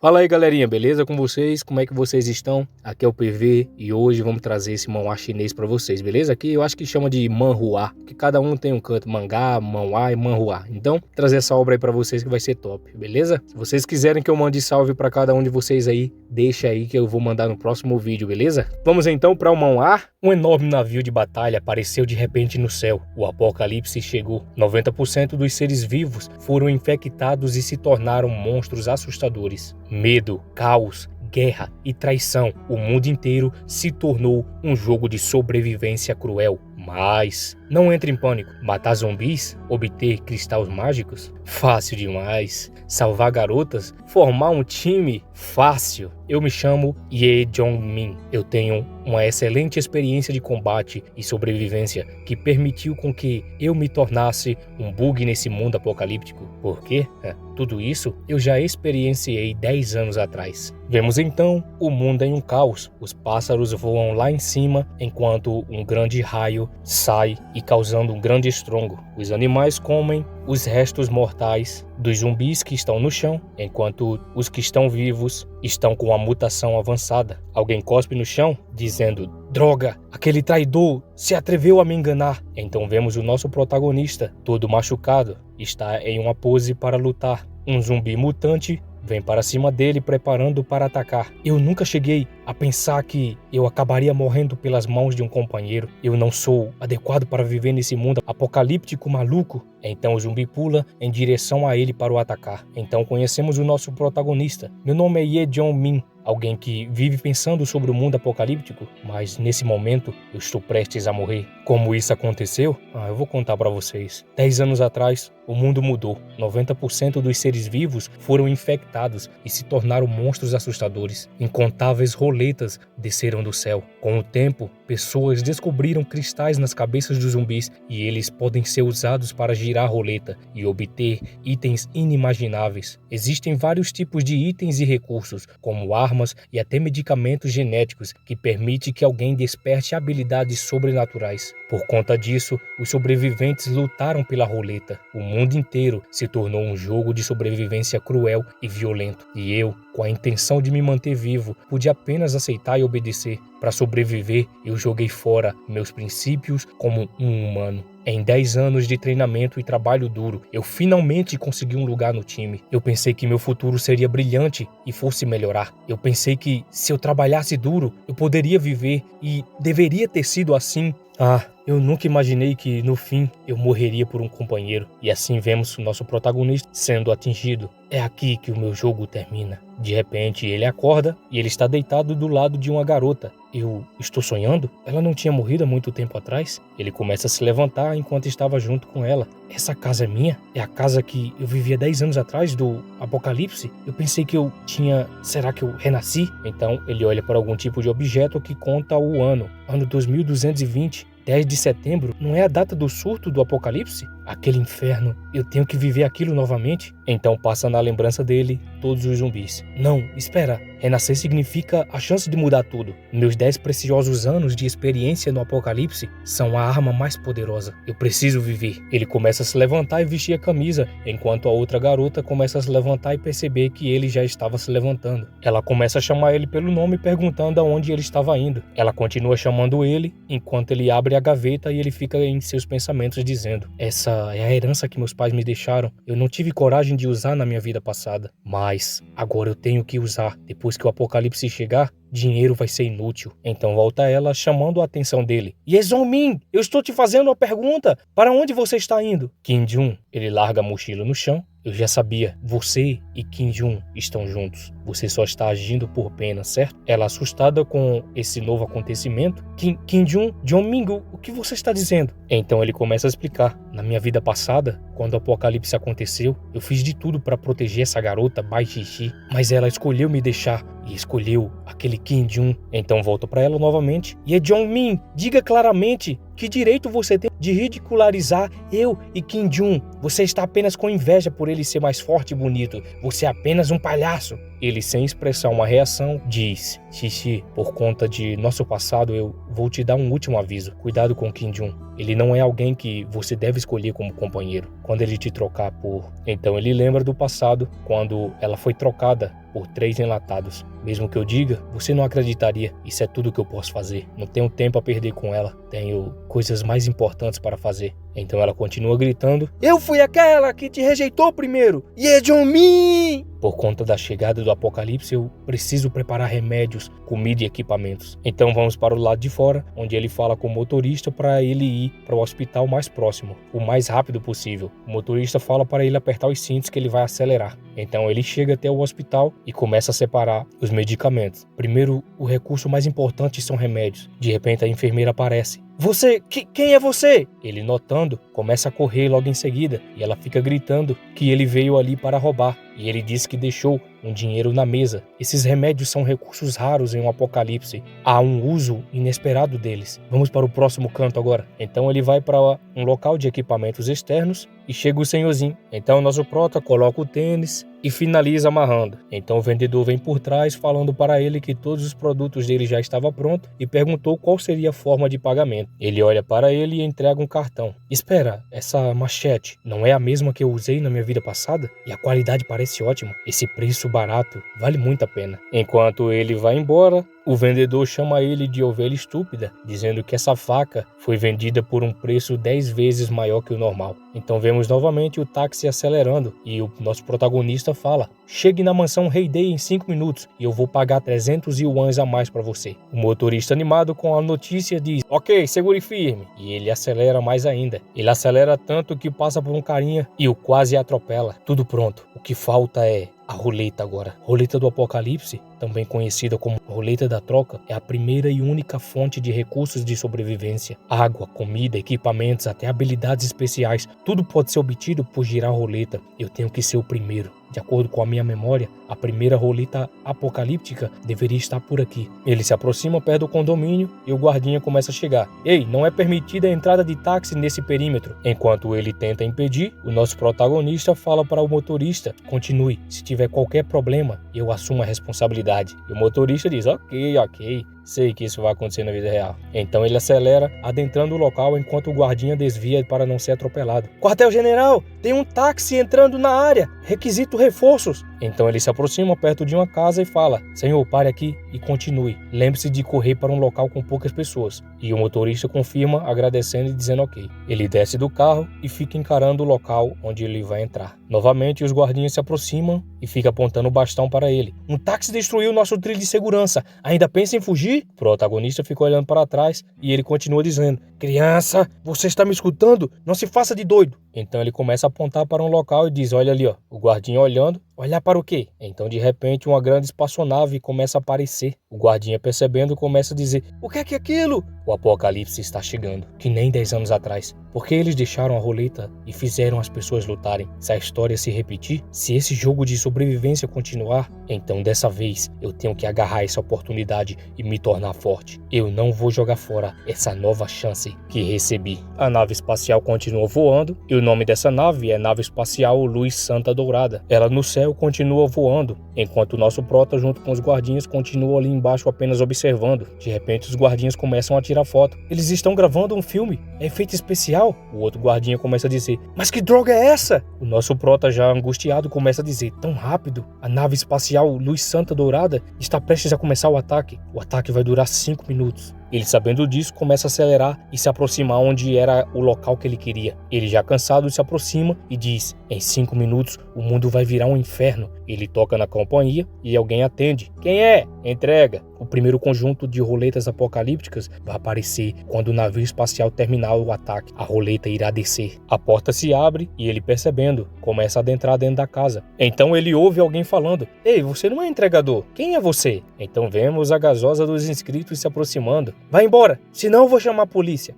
Fala aí, galerinha, beleza com vocês? Como é que vocês estão? Aqui é o PV e hoje vamos trazer esse manhwa chinês pra vocês, beleza? Aqui eu acho que chama de manhua, que cada um tem um canto, mangá, manhwa e manhua. Então, trazer essa obra aí pra vocês que vai ser top, beleza? Se vocês quiserem que eu mande salve pra cada um de vocês aí, deixa aí que eu vou mandar no próximo vídeo, beleza? Vamos então para o manhwa. Um enorme navio de batalha apareceu de repente no céu. O apocalipse chegou. 90% dos seres vivos foram infectados e se tornaram monstros assustadores. Medo, caos, guerra e traição. O mundo inteiro se tornou um jogo de sobrevivência cruel. Mas não entre em pânico. Matar zumbis? Obter cristais mágicos? Fácil demais. Salvar garotas? Formar um time? Fácil. Eu me chamo Ye Jong-min. Eu tenho uma excelente experiência de combate e sobrevivência que permitiu com que eu me tornasse um bug nesse mundo apocalíptico. Por quê? Tudo isso eu já experienciei 10 anos atrás. Vemos então o mundo em um caos. Os pássaros voam lá em cima enquanto um grande raio sai e causando um grande estrondo. Os animais comem os restos mortais dos zumbis que estão no chão, enquanto os que estão vivos estão com a mutação avançada. Alguém cospe no chão, dizendo: "Droga, aquele traidor se atreveu a me enganar." Então vemos o nosso protagonista, todo machucado, está em uma pose para lutar. Um zumbi mutante vem para cima dele preparando para atacar. Eu nunca cheguei a pensar que eu acabaria morrendo pelas mãos de um companheiro. Eu não sou adequado para viver nesse mundo apocalíptico maluco. Então o zumbi pula em direção a ele para o atacar. Então conhecemos o nosso protagonista. Meu nome é Ye Jong-min. Alguém que vive pensando sobre o mundo apocalíptico, mas nesse momento eu estou prestes a morrer. Como isso aconteceu? Eu vou contar para vocês. 10 anos atrás, o mundo mudou. 90% dos seres vivos foram infectados e se tornaram monstros assustadores. Incontáveis roletas desceram do céu. Com o tempo, pessoas descobriram cristais nas cabeças dos zumbis e eles podem ser usados para girar a roleta e obter itens inimagináveis. Existem vários tipos de itens e recursos, como armas e até medicamentos genéticos que permitem que alguém desperte habilidades sobrenaturais. Por conta disso, os sobreviventes lutaram pela roleta. O mundo inteiro se tornou um jogo de sobrevivência cruel e violento. E eu, com a intenção de me manter vivo, pude apenas aceitar e obedecer. Para sobreviver, eu joguei fora meus princípios como um humano. Em 10 anos de treinamento e trabalho duro, eu finalmente consegui um lugar no time. Eu pensei que meu futuro seria brilhante e fosse melhorar. Eu pensei que, se eu trabalhasse duro, eu poderia viver e deveria ter sido assim. Eu nunca imaginei que, no fim, eu morreria por um companheiro. E assim vemos o nosso protagonista sendo atingido. É aqui que o meu jogo termina. De repente, ele acorda e ele está deitado do lado de uma garota. Eu estou sonhando? Ela não tinha morrido há muito tempo atrás? Ele começa a se levantar enquanto estava junto com ela. Essa casa é minha? É a casa que eu vivia 10 anos atrás do apocalipse? Eu pensei que eu tinha... Será que eu renasci? Então, ele olha para algum tipo de objeto que conta o ano. Ano 2220. 10 de setembro não é a data do surto do apocalipse? Aquele inferno, eu tenho que viver aquilo novamente? Então passa na lembrança dele todos os zumbis. Não, espera, renascer significa a chance de mudar tudo. Meus 10 preciosos anos de experiência no apocalipse são a arma mais poderosa. Eu preciso viver. Ele começa a se levantar e vestir a camisa, enquanto a outra garota começa a se levantar e perceber que ele já estava se levantando. Ela começa a chamar ele pelo nome perguntando aonde ele estava indo. Ela continua chamando ele, enquanto ele abre a gaveta e ele fica em seus pensamentos dizendo: "Essa é a herança que meus pais me deixaram. Eu não tive coragem de usar na minha vida passada. Mas agora eu tenho que usar. Depois que o apocalipse chegar, dinheiro vai ser inútil." Então volta ela chamando a atenção dele. "Ye Jong-min, eu estou te fazendo uma pergunta. Para onde você está indo?" Kim Jun, ele larga a mochila no chão. "Eu já sabia, você e Kim Jun estão juntos. Você só está agindo por pena, certo?" Ela, assustada com esse novo acontecimento: Kim Jun, Jong-min, o que você está dizendo?" Então ele começa a explicar. "Na minha vida passada, quando o apocalipse aconteceu, eu fiz de tudo para proteger essa garota Bai Xixi, mas ela escolheu me deixar e escolheu aquele Kim Jun." Então volta para ela novamente: "Ye Jong-min, diga claramente que direito você tem de ridicularizar eu e Kim Jun. Você está apenas com inveja por ele ser mais forte e bonito. Você é apenas um palhaço." Ele, sem expressar uma reação, diz: "Xixi, por conta de nosso passado, eu vou te dar um último aviso. Cuidado com Kim Jun. Ele não é alguém que você deve escolher como companheiro quando ele te trocar por..." Então ele lembra do passado, quando ela foi trocada por 3 enlatados. Mesmo que eu diga, você não acreditaria. Isso é tudo que eu posso fazer. Não tenho tempo a perder com ela. Tenho coisas mais importantes para fazer. Então ela continua gritando: eu fui aquela que te rejeitou primeiro. Yejomin! Por conta da chegada do apocalipse, eu preciso preparar remédios, comida e equipamentos. Então vamos para o lado de fora, onde ele fala com o motorista para ele ir para o hospital mais próximo, o mais rápido possível. O motorista fala para ele apertar os cintos que ele vai acelerar. Então ele chega até o hospital e começa a separar os medicamentos. Primeiro, o recurso mais importante são remédios. De repente a enfermeira aparece. Você, quem é você? Ele, notando, começa a correr logo em seguida e ela fica gritando que ele veio ali para roubar. E ele diz que deixou um dinheiro na mesa. Esses remédios são recursos raros em um apocalipse. Há um uso inesperado deles. Vamos para o próximo canto agora. Então ele vai para um local de equipamentos externos e chega o senhorzinho. Então o nosso prota coloca o tênis e finaliza amarrando. Então o vendedor vem por trás falando para ele que todos os produtos dele já estavam prontos e perguntou qual seria a forma de pagamento. Ele olha para ele e entrega um cartão. Espera, essa machete não é a mesma que eu usei na minha vida passada? E a qualidade parece ótima. Esse preço barato vale muito a pena. Enquanto ele vai embora, o vendedor chama ele de ovelha estúpida, dizendo que essa faca foi vendida por um preço 10 vezes maior que o normal. Então vemos novamente o táxi acelerando e o nosso protagonista fala: chegue na mansão Hay-Day em 5 minutos e eu vou pagar 300 yuans a mais para você. O motorista, animado com a notícia, diz: ok, segure firme. E ele acelera mais ainda. Ele acelera tanto que passa por um carinha e o quase atropela. Tudo pronto. O que falta é a roleta agora. Roleta do apocalipse, também conhecida como roleta da troca, é a primeira e única fonte de recursos de sobrevivência. Água, comida, equipamentos, até habilidades especiais. Tudo pode ser obtido por girar a roleta. Eu tenho que ser o primeiro. De acordo com a minha memória, a primeira roleta apocalíptica deveria estar por aqui. Ele se aproxima perto do condomínio e o guardinha começa a chegar. Ei, não é permitida a entrada de táxi nesse perímetro. Enquanto ele tenta impedir, o nosso protagonista fala para o motorista: continue, se tiver qualquer problema, eu assumo a responsabilidade. E o motorista diz: ok. Sei que isso vai acontecer na vida real. Então ele acelera, adentrando o local enquanto o guardinha desvia para não ser atropelado. Quartel-general, tem um táxi entrando na área. Requisito reforços. Então ele se aproxima perto de uma casa e fala: senhor, pare aqui e continue. Lembre-se de correr para um local com poucas pessoas. E o motorista confirma, agradecendo e dizendo ok. Ele desce do carro e fica encarando o local onde ele vai entrar. Novamente, os guardinhas se aproximam e ficam apontando o bastão para ele. Um táxi destruiu nosso trilho de segurança. Ainda pensa em fugir? O protagonista fica olhando para trás e ele continua dizendo: criança, você está me escutando? Não se faça de doido. Então ele começa a apontar para um local e diz: olha ali, ó. O guardinha olhando. Olhar para o quê? Então de repente uma grande espaçonave começa a aparecer. O guardinha, percebendo, começa a dizer: o que é aquilo? O apocalipse está chegando, que nem 10 anos atrás. Porque eles deixaram a roleta e fizeram as pessoas lutarem. Se a história se repetir, se esse jogo de sobrevivência continuar, então dessa vez eu tenho que agarrar essa oportunidade e me tornar forte. Eu não vou jogar fora essa nova chance que recebi. A nave espacial continua voando e o nome dessa nave é Nave Espacial Luz Santa Dourada. Ela no céu continua voando, enquanto o nosso prota junto com os guardinhas continua ali embaixo apenas observando. De repente os guardinhas começam a tirar foto. Eles estão gravando um filme, é efeito especial. O outro guardinha começa a dizer: mas que droga é essa? O nosso prota, já angustiado, começa a dizer: tão rápido, a nave espacial Luz Santa Dourada está prestes a começar o ataque. O ataque vai durar 5 minutos. Ele, sabendo disso, começa a acelerar e se aproximar onde era o local que ele queria. Ele, já cansado, se aproxima e diz: em 5 minutos o mundo vai virar um inferno. Ele toca na campainha e alguém atende. Quem é? Entrega. O primeiro conjunto de roletas apocalípticas vai aparecer quando o navio espacial terminar o ataque. A roleta irá descer. A porta se abre e ele, percebendo, começa a adentrar dentro da casa. Então ele ouve alguém falando: ei, você não é entregador. Quem é você? Então vemos a gasosa dos inscritos se aproximando. Vai embora, senão eu vou chamar a polícia.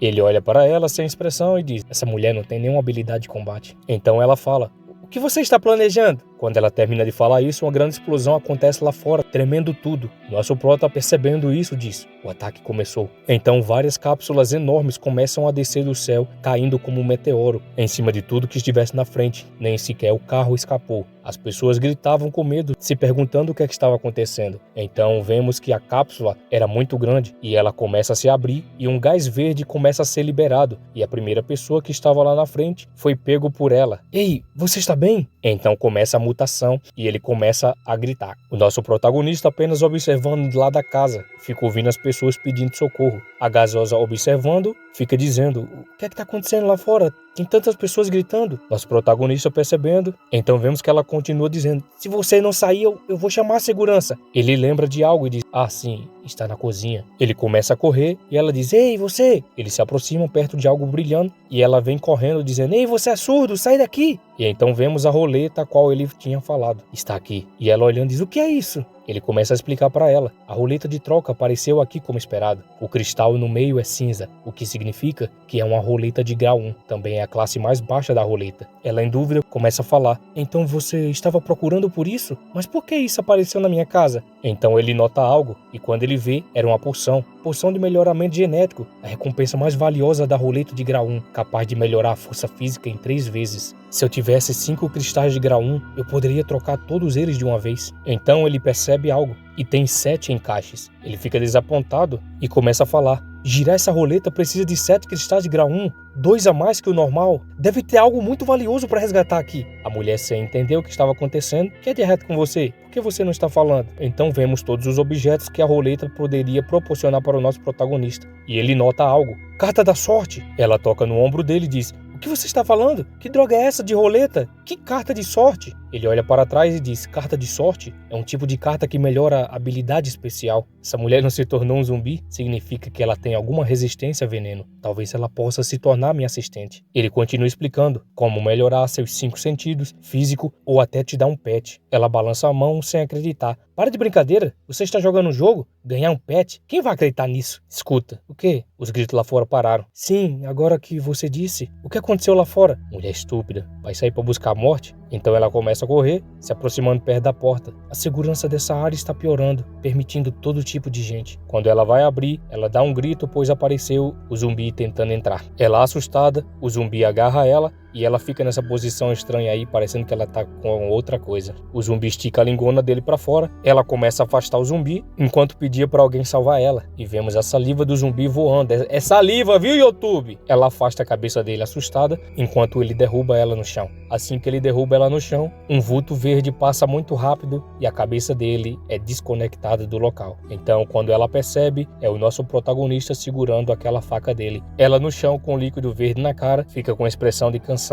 Ele olha para ela sem expressão e diz: essa mulher não tem nenhuma habilidade de combate. Então ela fala: o que você está planejando? Quando ela termina de falar isso, uma grande explosão acontece lá fora, tremendo tudo. Nosso prota, percebendo isso, diz: o ataque começou. Então várias cápsulas enormes começam a descer do céu, caindo como um meteoro, em cima de tudo que estivesse na frente. Nem sequer o carro escapou. As pessoas gritavam com medo, se perguntando o que estava acontecendo. Então vemos que a cápsula era muito grande e ela começa a se abrir e um gás verde começa a ser liberado. E a primeira pessoa que estava lá na frente foi pego por ela. Ei, você está bem? Então começa a mudar mutação e ele começa a gritar. O nosso protagonista apenas observando de lá da casa, fica ouvindo as pessoas pedindo socorro. A gasosa observando, fica dizendo: o que é que tá acontecendo lá fora? Tem tantas pessoas gritando. Nosso protagonista percebendo, então vemos que ela continua dizendo: se você não sair, eu vou chamar a segurança. Ele lembra de algo e diz: ah, sim, está na cozinha. Ele começa a correr e ela diz: ei, você! Ele se aproxima perto de algo brilhando e ela vem correndo dizendo: ei, você é surdo, sai daqui! E então vemos a roleta a qual ele tinha falado. Está aqui. E ela olhando diz: o que é isso? Ele começa a explicar para ela. A roleta de troca apareceu aqui como esperado. O cristal no meio é cinza, o que significa que é uma roleta de grau 1. Também é a classe mais baixa da roleta. Ela, em dúvida, começa a falar: então você estava procurando por isso? Mas por que isso apareceu na minha casa? Então ele nota algo e quando ele vê, era uma poção. Poção de melhoramento genético. A recompensa mais valiosa da roleta de grau 1, capaz de melhorar a força física em 3 vezes. Se eu tivesse 5 cristais de grau 1, eu poderia trocar todos eles de uma vez. Então ele percebe algo e tem 7 encaixes. Ele fica desapontado e começa a falar: girar essa roleta precisa de 7 cristais de grau 1, 2 a mais que o normal. Deve ter algo muito valioso para resgatar aqui. A mulher, sem entender o que estava acontecendo: o que é de errado com você? Por que você não está falando? Então vemos todos os objetos que a roleta poderia proporcionar para o nosso protagonista. E ele nota algo: carta da sorte. Ela toca no ombro dele e diz: o que você está falando? Que droga é essa de roleta? Que carta de sorte? Ele olha para trás e diz: carta de sorte? É um tipo de carta que melhora a habilidade especial. Essa mulher não se tornou um zumbi? Significa que ela tem alguma resistência a veneno. Talvez ela possa se tornar minha assistente. Ele continua explicando como melhorar seus 5 sentidos, físico ou até te dar um pet. Ela balança a mão sem acreditar. Para de brincadeira, você está jogando um jogo? Ganhar um pet? Quem vai acreditar nisso? Escuta, o quê? Os gritos lá fora pararam. Sim, agora que você disse, o que aconteceu lá fora? Mulher estúpida, vai sair para buscar a morte? Então ela começa a correr, se aproximando perto da porta. A segurança dessa área está piorando, permitindo todo tipo de gente. Quando ela vai abrir, ela dá um grito, pois apareceu o zumbi tentando entrar. Ela, assustada, o zumbi agarra ela e ela fica nessa posição estranha aí, parecendo que ela tá com outra coisa. O zumbi estica a lingona dele para fora, ela começa a afastar o zumbi, enquanto pedia para alguém salvar ela. E vemos a saliva do zumbi voando. É saliva, viu, YouTube? Ela afasta a cabeça dele assustada, enquanto ele derruba ela no chão. Assim que ele derruba ela no chão, um vulto verde passa muito rápido e a cabeça dele é desconectada do local. Então, quando ela percebe, é o nosso protagonista segurando aquela faca dele. Ela no chão com líquido verde na cara, fica com expressão de cansada.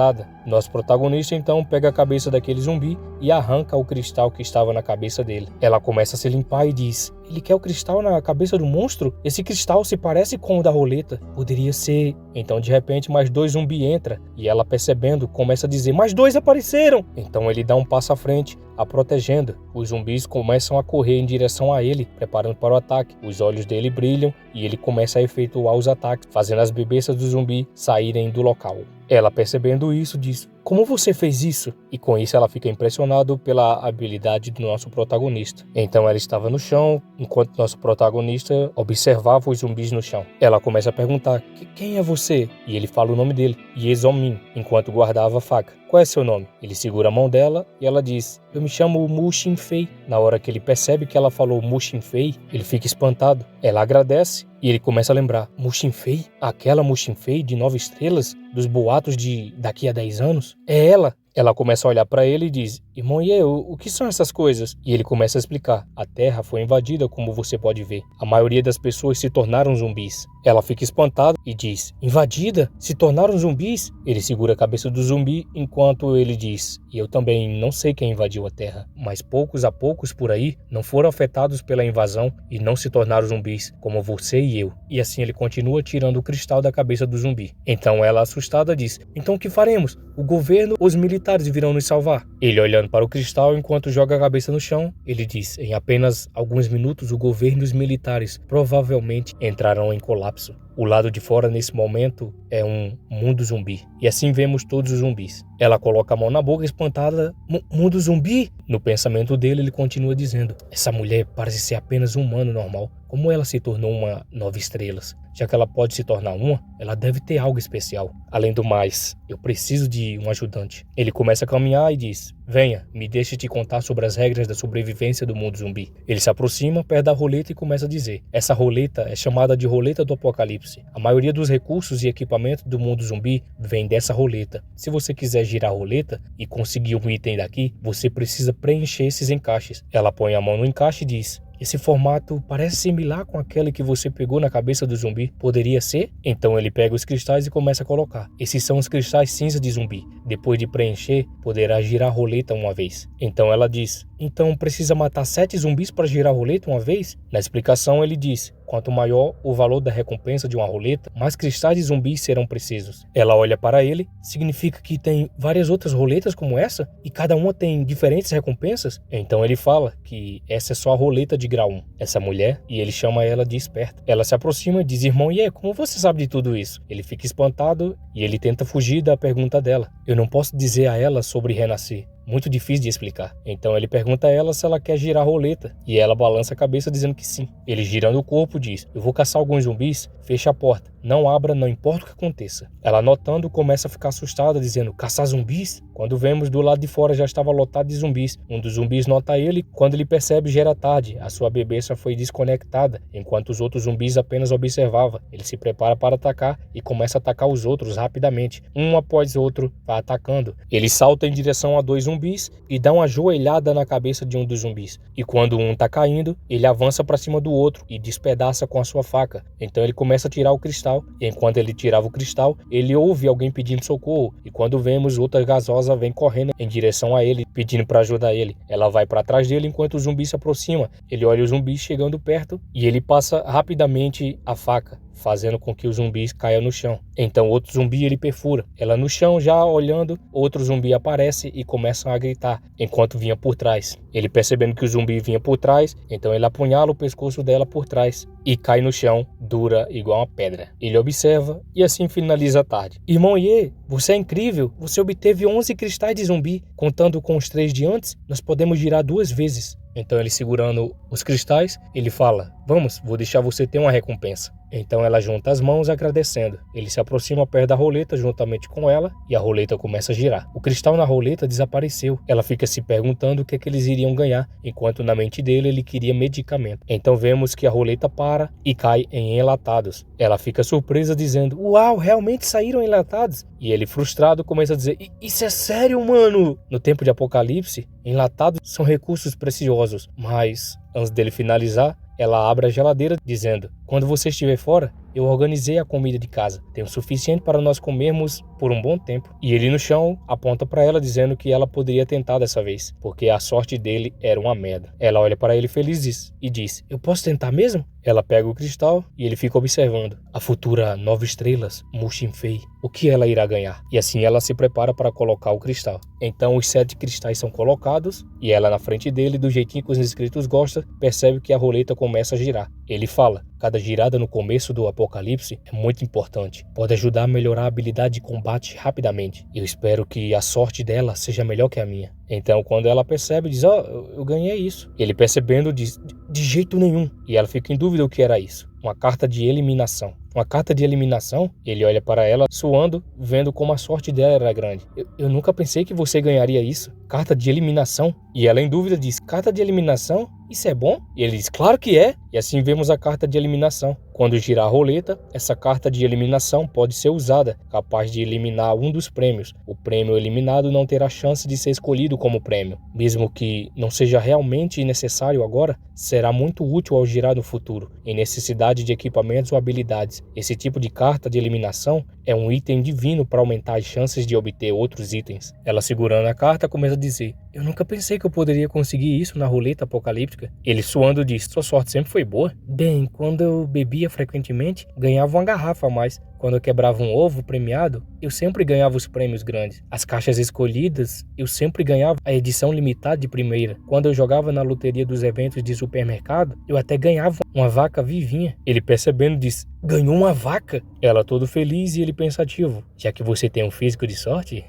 Nosso protagonista então pega a cabeça daquele zumbi e arranca o cristal que estava na cabeça dele. Ela começa a se limpar e diz: ele quer o cristal na cabeça do monstro? Esse cristal se parece com o da roleta. Poderia ser. Então de repente mais 2 zumbis entram e ela, percebendo, começa a dizer: mais 2 apareceram! Então ele dá um passo à frente, a protegendo. Os zumbis começam a correr em direção a ele, preparando para o ataque. Os olhos dele brilham e ele começa a efetuar os ataques, fazendo as bebeças do zumbi saírem do local. Ela, percebendo isso, diz: como você fez isso? E com isso ela fica impressionada pela habilidade do nosso protagonista. Então ela estava no chão, enquanto nosso protagonista observava os zumbis no chão. Ela começa a perguntar: quem é você? E ele fala o nome dele, Yezomin, enquanto guardava a faca. Qual é seu nome? Ele segura a mão dela e ela diz: eu me chamo Mu Xinfei. Na hora que ele percebe que ela falou Mu Xinfei, ele fica espantado. Ela agradece e ele começa a lembrar: Mu Xinfei? Aquela Mu Xinfei de 9 estrelas? Dos boatos de daqui a 10 anos? É ela! Ela começa a olhar para ele e diz: irmão Ye, o que são essas coisas? E ele começa a explicar: a terra foi invadida, como você pode ver. A maioria das pessoas se tornaram zumbis. Ela fica espantada e diz: invadida? Se tornaram zumbis? Ele segura a cabeça do zumbi enquanto ele diz: e eu também não sei quem invadiu a terra, mas poucos a poucos por aí não foram afetados pela invasão e não se tornaram zumbis, como você e eu. E assim ele continua tirando o cristal da cabeça do zumbi. Então ela, assustada, diz: então o que faremos? O governo ou os militares virão nos salvar? Ele, olhando para o cristal enquanto joga a cabeça no chão, ele diz: em apenas alguns minutos o governo e os militares provavelmente entrarão em colapso. O lado de fora nesse momento é um mundo zumbi. E assim vemos todos os zumbis. Ela coloca a mão na boca espantada. Mundo zumbi? No pensamento dele ele continua dizendo: essa mulher parece ser apenas um humano normal. como ela se tornou uma 9 estrelas? Já que ela pode se tornar uma, ela deve ter algo especial. Além do mais, eu preciso de um ajudante. Ele começa a caminhar e diz: venha, me deixe te contar sobre as regras da sobrevivência do mundo zumbi. Ele se aproxima perto da roleta e começa a dizer: essa roleta é chamada de roleta do apocalipse. A maioria dos recursos e equipamentos do mundo zumbi vem dessa roleta. Se você quiser girar a roleta e conseguir um item daqui, você precisa preencher esses encaixes. Ela põe a mão no encaixe e diz: esse formato parece similar com aquele que você pegou na cabeça do zumbi. Poderia ser? Então ele pega os cristais e começa a colocar. Esses são os cristais cinza de zumbi. Depois de preencher, poderá girar a roleta uma vez. Então ela diz: então precisa matar 7 zumbis para girar a roleta uma vez? Na explicação ele diz: quanto maior o valor da recompensa de uma roleta, mais cristais de zumbis serão precisos. Ela olha para ele: significa que tem várias outras roletas como essa? E cada uma tem diferentes recompensas? Então ele fala que essa é só a roleta de grau 1. Essa mulher, e ele chama ela de esperta. Ela se aproxima e diz: irmão, e aí, como você sabe de tudo isso? Ele fica espantado e ele tenta fugir da pergunta dela. Eu não posso dizer a ela sobre renascer. Muito difícil de explicar. Então ele pergunta a ela se ela quer girar a roleta, e ela balança a cabeça dizendo que sim. Ele, girando o corpo, diz: eu vou caçar alguns zumbis, fecha a porta, não abra, não importa o que aconteça. Ela, notando, começa a ficar assustada, dizendo: caçar zumbis? Quando vemos, do lado de fora já estava lotado de zumbis. Um dos zumbis nota ele. Quando ele percebe, já era tarde. A sua bebeça foi desconectada, enquanto os outros zumbis apenas observavam. Ele se prepara para atacar e começa a atacar os outros rapidamente. Um após outro vai atacando. Ele salta em direção a 2 zumbis e dá uma joelhada na cabeça de um dos zumbis. E quando um tá caindo, ele avança para cima do outro e despedaça com a sua faca. Então ele começa a tirar o cristal. E enquanto ele tirava o cristal, ele ouve alguém pedindo socorro. E quando vemos, outra gasosa vem correndo em direção a ele, pedindo para ajudar ele. Ela vai para trás dele enquanto o zumbi se aproxima. Ele olha o zumbi chegando perto e ele passa rapidamente a faca, fazendo com que os zumbis caiam no chão. Então outro zumbi ele perfura. Ela no chão já olhando, outro zumbi aparece e começam a gritar, enquanto vinha por trás. Ele, percebendo que o zumbi vinha por trás, então ele apunhala o pescoço dela por trás e cai no chão, dura igual uma pedra. Ele observa e assim finaliza a tarde. Irmão Ye, você é incrível. Você obteve 11 cristais de zumbi. Contando com os 3 de antes, nós podemos girar 2 vezes. Então ele, segurando os cristais, ele fala: vamos, vou deixar você ter uma recompensa. Então ela junta as mãos agradecendo. Ele se aproxima perto da roleta juntamente com ela e a roleta começa a girar. O cristal na roleta desapareceu. Ela fica se perguntando o que é que eles iriam ganhar, enquanto na mente dele ele queria medicamento. Então vemos que a roleta para e cai em enlatados. Ela fica surpresa dizendo: uau, realmente saíram enlatados? E ele, frustrado, começa a dizer: isso é sério, mano? No tempo de apocalipse, enlatados são recursos preciosos. Mas antes dele finalizar, ela abre a geladeira dizendo: quando você estiver fora, eu organizei a comida de casa. Tem o suficiente para nós comermos por um bom tempo. E ele no chão aponta para ela dizendo que ela poderia tentar dessa vez, porque a sorte dele era uma merda. Ela olha para ele feliz e diz: eu posso tentar mesmo? Ela pega o cristal e ele fica observando. A futura 9 estrelas, Mushin Fei, o que ela irá ganhar? E assim ela se prepara para colocar o cristal. Então os 7 cristais são colocados e ela, na frente dele, do jeitinho que os inscritos gostam, percebe que a roleta começa a girar. Ele fala: cada girada no começo do apocalipse é muito importante. Pode ajudar a melhorar a habilidade de combate rapidamente. Eu espero que a sorte dela seja melhor que a minha. Então quando ela percebe, diz: eu ganhei isso. Ele, percebendo, diz: de jeito nenhum. E ela fica em dúvida o que era isso. Uma carta de eliminação. Uma carta de eliminação? Ele olha para ela, suando, vendo como a sorte dela era grande. Eu nunca pensei que você ganharia isso. Carta de eliminação? E ela, em dúvida, diz: carta de eliminação? Isso é bom? E ele diz: claro que é. E assim vemos a carta de eliminação. Quando girar a roleta, essa carta de eliminação pode ser usada, capaz de eliminar um dos prêmios. O prêmio eliminado não terá chance de ser escolhido como prêmio. Mesmo que não seja realmente necessário agora, será muito útil ao girar no futuro, em necessidade de equipamentos ou habilidades. Esse tipo de carta de eliminação é um item divino para aumentar as chances de obter outros itens. Ela, segurando a carta, começa a dizer: eu nunca pensei que eu poderia conseguir isso na roleta apocalíptica. Ele, suando, diz: sua sorte sempre foi boa. Bem, quando eu bebia frequentemente, ganhava uma garrafa a mais. Quando eu quebrava um ovo premiado, eu sempre ganhava os prêmios grandes. As caixas escolhidas, eu sempre ganhava a edição limitada de primeira. Quando eu jogava na loteria dos eventos de supermercado, eu até ganhava uma vaca vivinha. Ele, percebendo, diz: ganhou uma vaca? Ela, todo feliz, e ele pensativo: já que você tem um físico de sorte,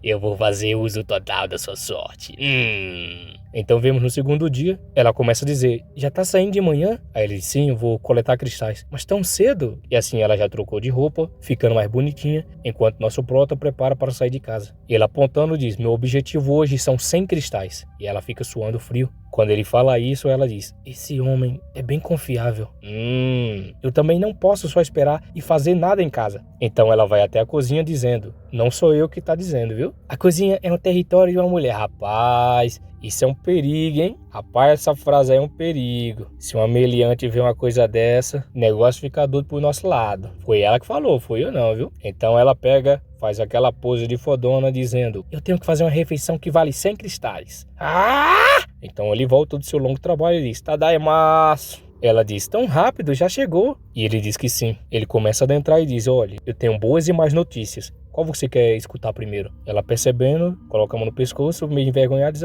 eu vou fazer uso total da sua sorte. Então vemos no segundo dia, ela começa a dizer, já tá saindo de manhã? Aí ele diz, sim, eu vou coletar cristais. Mas tão cedo? E assim ela já trocou de roupa, ficando mais bonitinha, enquanto nosso prota prepara para sair de casa. E ele apontando diz, meu objetivo hoje são 100 cristais. E ela fica suando frio. Quando ele fala isso, ela diz, esse homem é bem confiável. Eu também não posso só esperar e fazer nada em casa. Então ela vai até a cozinha dizendo, não sou eu que tá dizendo, viu? A cozinha é um território de uma mulher. Rapaz, isso é um perigo, hein? Rapaz, essa frase aí é um perigo. Se uma meliante vê uma coisa dessa, o negócio fica doido pro nosso lado. Foi ela que falou, foi eu não, viu? Então ela pega, faz aquela pose de fodona dizendo, eu tenho que fazer uma refeição que vale 100 cristais. Então ele volta do seu longo trabalho e diz, Tadaimasu. Ela diz, tão rápido, já chegou. E ele diz que sim. Ele começa a adentrar e diz, olha, eu tenho boas e más notícias. Qual você quer escutar primeiro? Ela percebendo, coloca a mão no pescoço, meio envergonhada, diz,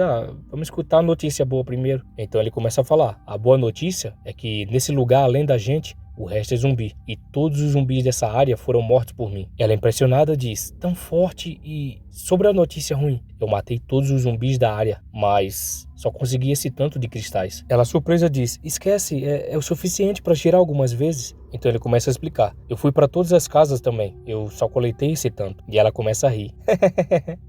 vamos escutar a notícia boa primeiro. Então ele começa a falar, a boa notícia é que nesse lugar, além da gente, o resto é zumbi. E todos os zumbis dessa área foram mortos por mim. Ela impressionada diz, tão forte e... Sobre a notícia ruim, eu matei todos os zumbis da área, mas só consegui esse tanto de cristais. Ela surpresa diz, esquece, é o suficiente para girar algumas vezes. Então ele começa a explicar, eu fui para todas as casas também, eu só coletei esse tanto. E ela começa a rir.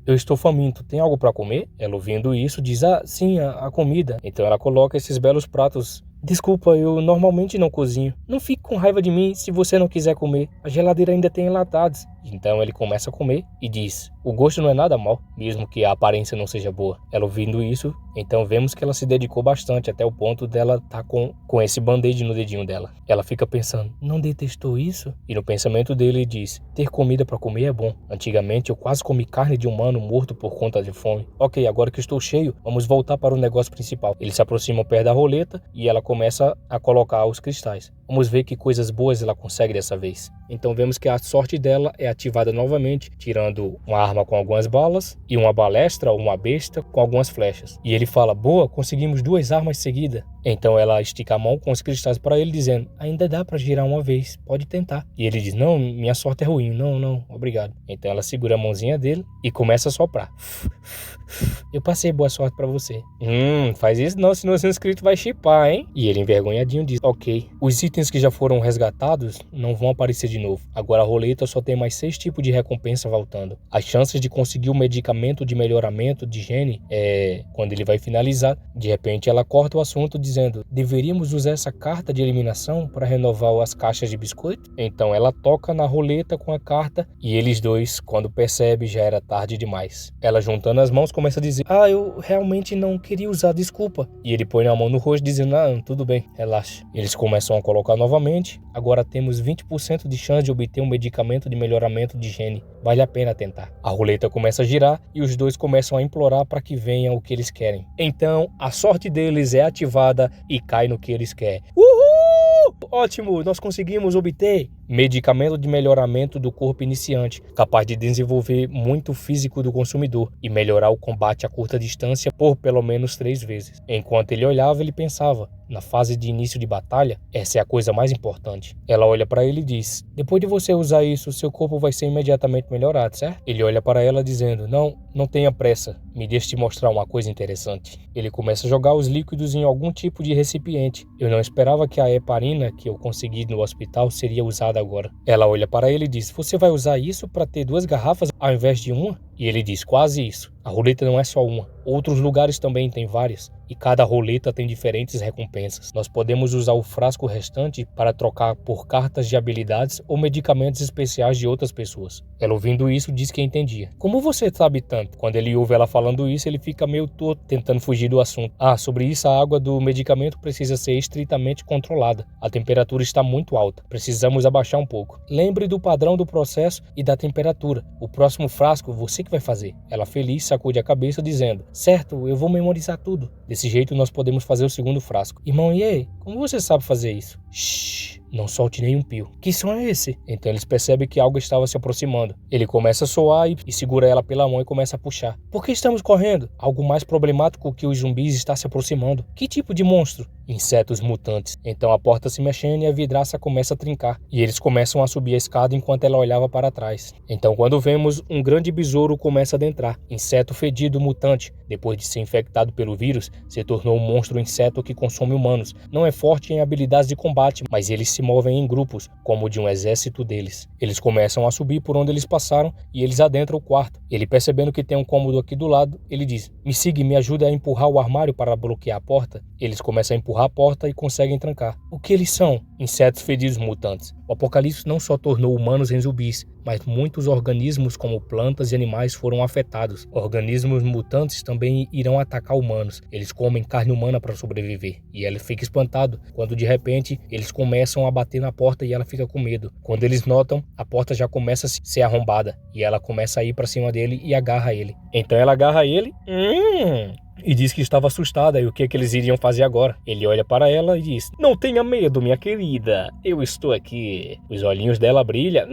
Eu estou faminto, tem algo para comer? Ela ouvindo isso diz, sim, a comida. Então ela coloca esses belos pratos. Desculpa, eu normalmente não cozinho. Não fique com raiva de mim se você não quiser comer. A geladeira ainda tem enlatados. Então ele começa a comer e diz, o gosto não é nada mal, mesmo que a aparência não seja boa. Ela ouvindo isso, então vemos que ela se dedicou bastante até o ponto dela estar com esse band-aid no dedinho dela. Ela fica pensando, não detestou isso? E no pensamento dele diz, ter comida para comer é bom. Antigamente eu quase comi carne de humano morto por conta de fome. Ok, agora que estou cheio, vamos voltar para o negócio principal. Eles se aproximam perto da roleta e ela começa a colocar os cristais. Vamos ver que coisas boas ela consegue dessa vez. Então vemos que a sorte dela é ativada novamente, tirando uma arma com algumas balas e uma balestra ou uma besta com algumas flechas. E ele fala, boa, conseguimos 2 armas seguidas. Então ela estica a mão com os cristais para ele, dizendo, ainda dá para girar uma vez, pode tentar. E ele diz, não, minha sorte é ruim, não, obrigado. Então ela segura a mãozinha dele e começa a soprar. Eu passei boa sorte pra você. Faz isso não, senão o seu inscrito vai chipar, hein? E ele envergonhadinho diz, ok, os itens que já foram resgatados não vão aparecer de novo. Agora a roleta só tem mais 6 tipos de recompensa voltando. As chances de conseguir o medicamento de melhoramento de higiene quando ele vai finalizar. De repente ela corta o assunto dizendo, deveríamos usar essa carta de eliminação para renovar as caixas de biscoito? Então ela toca na roleta com a carta e eles dois, quando percebe, já era tarde demais. Ela juntando as mãos começa a dizer, eu realmente não queria usar, desculpa. E ele põe a mão no rosto dizendo, tudo bem, relaxa. Eles começam a colocar novamente, agora temos 20% de chance de obter um medicamento de melhoramento de higiene. Vale a pena tentar. A roleta começa a girar e os dois começam a implorar para que venha o que eles querem. Então, a sorte deles é ativada e cai no que eles querem. Uhul! Ótimo, nós conseguimos obter medicamento de melhoramento do corpo iniciante, capaz de desenvolver muito físico do consumidor e melhorar o combate a curta distância por pelo menos 3 vezes. Enquanto ele olhava, ele pensava, na fase de início de batalha, essa é a coisa mais importante. Ela olha para ele e diz, depois de você usar isso, seu corpo vai ser imediatamente melhorado, certo? Ele olha para ela dizendo, não tenha pressa, me deixe te mostrar uma coisa interessante. Ele começa a jogar os líquidos em algum tipo de recipiente. Eu não esperava que a heparina que eu consegui no hospital seria usada agora. Ela olha para ele e diz, você vai usar isso para ter 2 garrafas ao invés de uma? E ele diz, quase isso. A roleta não é só uma. Outros lugares também tem várias. E cada roleta tem diferentes recompensas. Nós podemos usar o frasco restante para trocar por cartas de habilidades ou medicamentos especiais de outras pessoas. Ela ouvindo isso diz que entendia. Como você sabe tanto? Quando ele ouve ela falando isso, ele fica meio torto, tentando fugir do assunto. Sobre isso a água do medicamento precisa ser estritamente controlada. A temperatura está muito alta. Precisamos abaixar um pouco. Lembre do padrão do processo e da temperatura. O próximo frasco você que vai fazer. Ela feliz sacude a cabeça dizendo, certo, eu vou memorizar tudo. Desse jeito nós podemos fazer o segundo frasco. Irmão, e aí? Como você sabe fazer isso? Shhh, não solte nenhum pio. Que som é esse? Então eles percebem que algo estava se aproximando. Ele começa a soar e segura ela pela mão e começa a puxar. Por que estamos correndo? Algo mais problemático que os zumbis está se aproximando. Que tipo de monstro? insetos mutantes. Então a porta se mexendo e a vidraça começa a trincar. E eles começam a subir a escada enquanto ela olhava para trás. Então quando vemos, um grande besouro começa a adentrar. Inseto fedido mutante. Depois de ser infectado pelo vírus, se tornou um monstro inseto que consome humanos. Não é forte em habilidades de combate, mas eles se movem em grupos, como o de um exército deles. Eles começam a subir por onde eles passaram e eles adentram o quarto. Ele, percebendo que tem um cômodo aqui do lado, ele diz: me siga e me ajuda a empurrar o armário para bloquear a porta. Eles começam a empurrar a porta e conseguem trancar. O que eles são? Insetos fedidos mutantes. O apocalipse não só tornou humanos em zumbis, mas muitos organismos como plantas e animais foram afetados. Organismos mutantes também irão atacar humanos. Eles comem carne humana para sobreviver. E ela fica espantado quando de repente eles começam a bater na porta e ela fica com medo. Quando eles notam, a porta já começa a ser arrombada e ela começa a ir para cima dele e agarra ele. Então ela agarra ele e diz que estava assustada e o que eles iriam fazer agora. Ele olha para ela e diz: não tenha medo, minha querida, eu estou aqui. Os olhinhos dela brilham.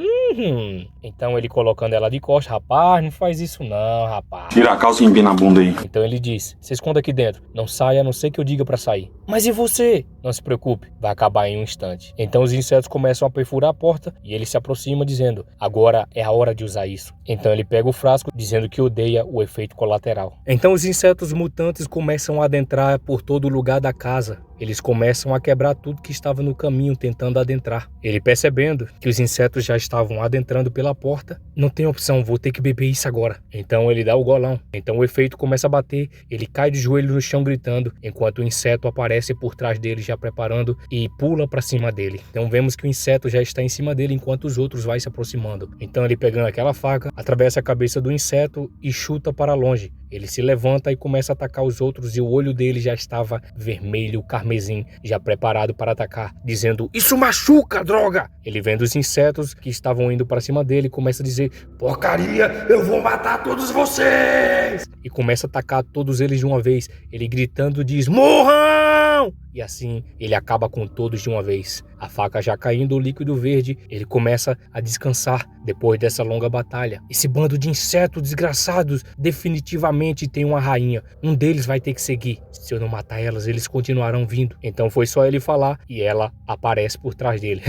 Então ele, colocando ela de costas: rapaz, não faz isso não, rapaz. Tira a calça e empina a bunda aí. Então ele diz: se esconda aqui dentro, não saia a não ser que eu diga para sair. Mas e você? Não se preocupe, vai acabar em um instante. Então os insetos começam a perfurar a porta e ele se aproxima dizendo: agora é a hora de usar isso. Então ele pega o frasco dizendo que odeia o efeito colateral. Então os insetos mutantes começam a adentrar por todo o lugar da casa. Eles começam a quebrar tudo que estava no caminho, tentando adentrar. Ele, percebendo que os insetos já estavam adentrando pela porta: não tem opção, vou ter que beber isso agora. Então ele dá o golão. Então o efeito começa a bater, ele cai de joelho no chão gritando, enquanto o inseto aparece por trás dele já preparando e pula para cima dele. Então vemos que o inseto já está em cima dele enquanto os outros vai se aproximando. Então ele, pegando aquela faca, atravessa a cabeça do inseto e chuta para longe. Ele se levanta e começa a atacar os outros e o olho dele já estava vermelho, carmesim, já preparado para atacar, dizendo: isso machuca, droga! Ele, vendo os insetos que estavam indo para cima dele, começa a dizer: porcaria, eu vou matar todos vocês! E começa a atacar todos eles de uma vez. Ele, gritando, diz: morram! E assim ele acaba com todos de uma vez. A faca já caindo o líquido verde, ele começa a descansar depois dessa longa batalha. Esse bando de insetos desgraçados definitivamente tem uma rainha. Um deles vai ter que seguir. Se eu não matar elas, eles continuarão vindo. Então foi só ele falar e ela aparece por trás dele.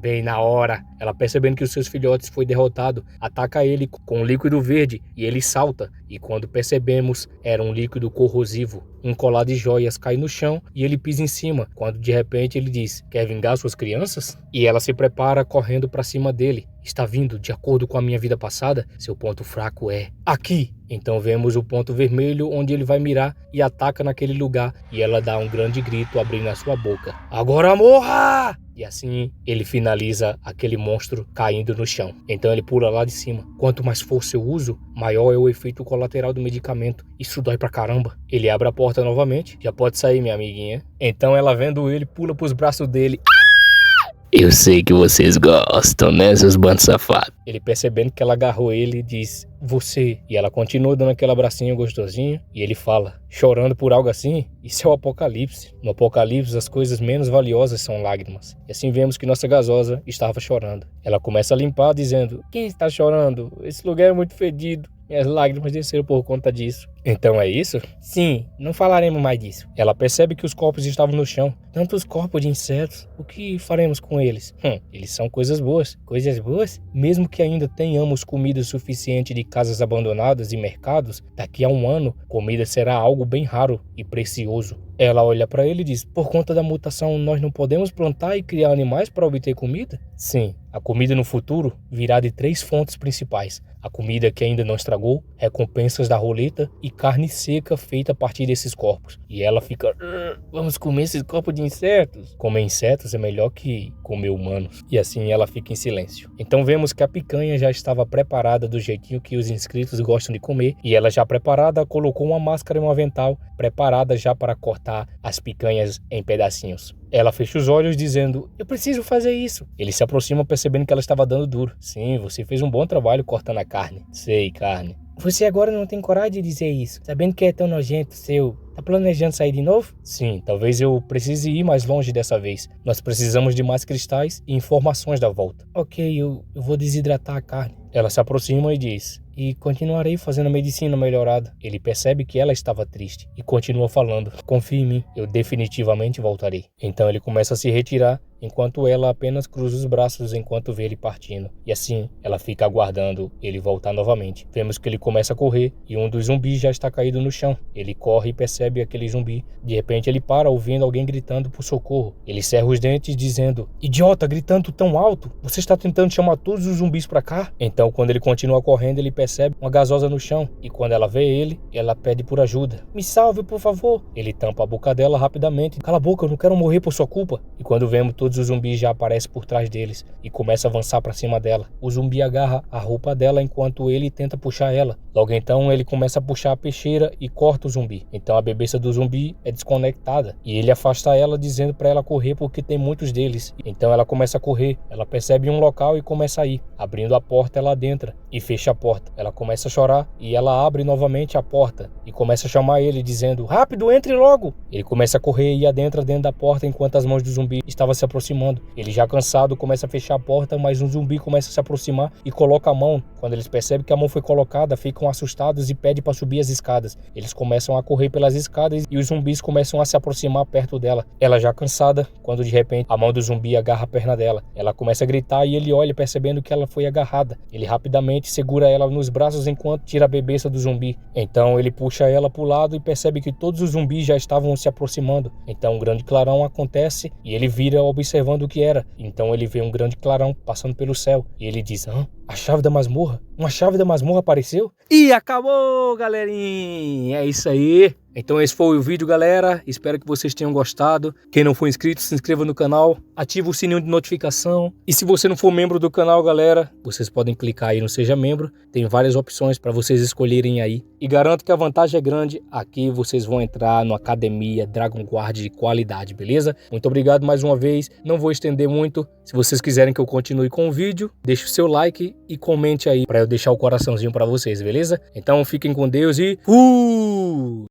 Bem na hora, ela, percebendo que os seus filhotes foi derrotado, ataca ele com um líquido verde e ele salta. E quando percebemos, era um líquido corrosivo. Um colar de joias cai no chão e ele pisa em cima, quando de repente ele diz: quer vingar suas crianças? E ela se prepara correndo para cima dele. Está vindo, de acordo com a minha vida passada, seu ponto fraco é aqui. Então vemos o ponto vermelho onde ele vai mirar e ataca naquele lugar. E ela dá um grande grito, abrindo a sua boca: agora morra! E assim ele finaliza aquele monstro caindo no chão. Então ele pula lá de cima. Quanto mais força eu uso, maior é o efeito colateral do medicamento. Isso dói pra caramba. Ele abre a porta novamente. Já pode sair, minha amiguinha. Então ela, vendo ele, pula pros braços dele. Eu sei que vocês gostam, né, seus bandos safados? Ele, percebendo que ela agarrou ele, diz: você. E ela continua dando aquele abracinho gostosinho. E ele fala, chorando por algo assim: isso é o apocalipse. No apocalipse, as coisas menos valiosas são lágrimas. E assim vemos que nossa gasosa estava chorando. Ela começa a limpar, dizendo: quem está chorando? Esse lugar é muito fedido. Minhas lágrimas desceram por conta disso. Então é isso? Sim, não falaremos mais disso. Ela percebe que os corpos estavam no chão. Tantos corpos de insetos. O que faremos com eles? Eles são coisas boas. Coisas boas? Mesmo que ainda tenhamos comida suficiente de casas abandonadas e mercados, daqui a um ano, comida será algo bem raro e precioso. Ela olha para ele e diz: por conta da mutação, nós não podemos plantar e criar animais para obter comida? Sim, a comida no futuro virá de 3 fontes principais: a comida que ainda não estragou, recompensas da roleta e carne seca feita a partir desses corpos. E ela fica: vamos comer esses corpos de insetos? Comer insetos é melhor que comer humanos. E assim ela fica em silêncio. Então vemos que a picanha já estava preparada do jeitinho que os inscritos gostam de comer. E ela, já preparada, colocou uma máscara e um avental, preparada já para cortar as picanhas em pedacinhos. Ela fecha os olhos dizendo: eu preciso fazer isso. Ele se aproxima, percebendo que ela estava dando duro. Sim, você fez um bom trabalho cortando a carne. Sei, carne. Você agora não tem coragem de dizer isso, sabendo que é tão nojento seu Tá planejando sair de novo? Sim, talvez eu precise ir mais longe dessa vez. Nós precisamos de mais cristais e informações da volta. Ok, eu vou desidratar a carne. Ela se aproxima e diz: e continuarei fazendo medicina melhorada. Ele percebe que ela estava triste e continua falando: confie em mim, eu definitivamente voltarei. Então ele começa a se retirar, enquanto ela apenas cruza os braços enquanto vê ele partindo. E assim, ela fica aguardando ele voltar novamente. Vemos que ele começa a correr e um dos zumbis já está caído no chão. Ele corre e percebe aquele zumbi. De repente ele para ouvindo alguém gritando por socorro. Ele cerra os dentes dizendo: idiota, gritando tão alto, você está tentando chamar todos os zumbis pra cá? Então quando ele continua correndo, ele percebe uma gasosa no chão. E quando ela vê ele, ela pede por ajuda. Me salve, por favor. Ele tampa a boca dela rapidamente. Cala a boca, eu não quero morrer por sua culpa. E quando vemos todos os zumbis já aparecem por trás deles e começa a avançar para cima dela. O zumbi agarra a roupa dela enquanto ele tenta puxar ela. Logo então ele começa a puxar a peixeira e corta o zumbi. Então a bebeça do zumbi é desconectada e ele afasta ela dizendo para ela correr porque tem muitos deles. Então ela começa a correr. Ela percebe um local e começa a ir. Abrindo a porta ela adentra e fecha a porta. Ela começa a chorar e ela abre novamente a porta e começa a chamar ele dizendo: rápido, entre logo! Ele começa a correr e adentra dentro da porta enquanto as mãos do zumbi estavam se aproximando. Ele já cansado começa a fechar a porta, mas um zumbi começa a se aproximar e coloca a mão. Quando eles percebem que a mão foi colocada, ficam assustados e pedem para subir as escadas. Eles começam a correr pelas escadas e os zumbis começam a se aproximar perto dela. Ela já cansada, quando de repente a mão do zumbi agarra a perna dela. Ela começa a gritar e ele olha percebendo que ela foi agarrada. Ele rapidamente segura ela nos braços enquanto tira a bebeça do zumbi. Então ele puxa ela para o lado e percebe que todos os zumbis já estavam se aproximando. Então um grande clarão acontece e ele vira observando o que era. Então ele vê um grande clarão passando pelo céu e ele diz: a chave da masmorra? Uma chave da masmorra apareceu? E acabou, galerinha! É isso aí! Então esse foi o vídeo, galera. Espero que vocês tenham gostado. Quem não for inscrito, se inscreva no canal, ativa o sininho de notificação. E se você não for membro do canal, galera, vocês podem clicar aí no Seja Membro. Tem várias opções para vocês escolherem aí. E garanto que a vantagem é grande. Aqui vocês vão entrar numa academia Dragon Guard de qualidade, beleza? Muito obrigado mais uma vez. Não vou estender muito. Se vocês quiserem que eu continue com o vídeo, deixe o seu like e comente aí para eu deixar o coraçãozinho para vocês, beleza? Então fiquem com Deus e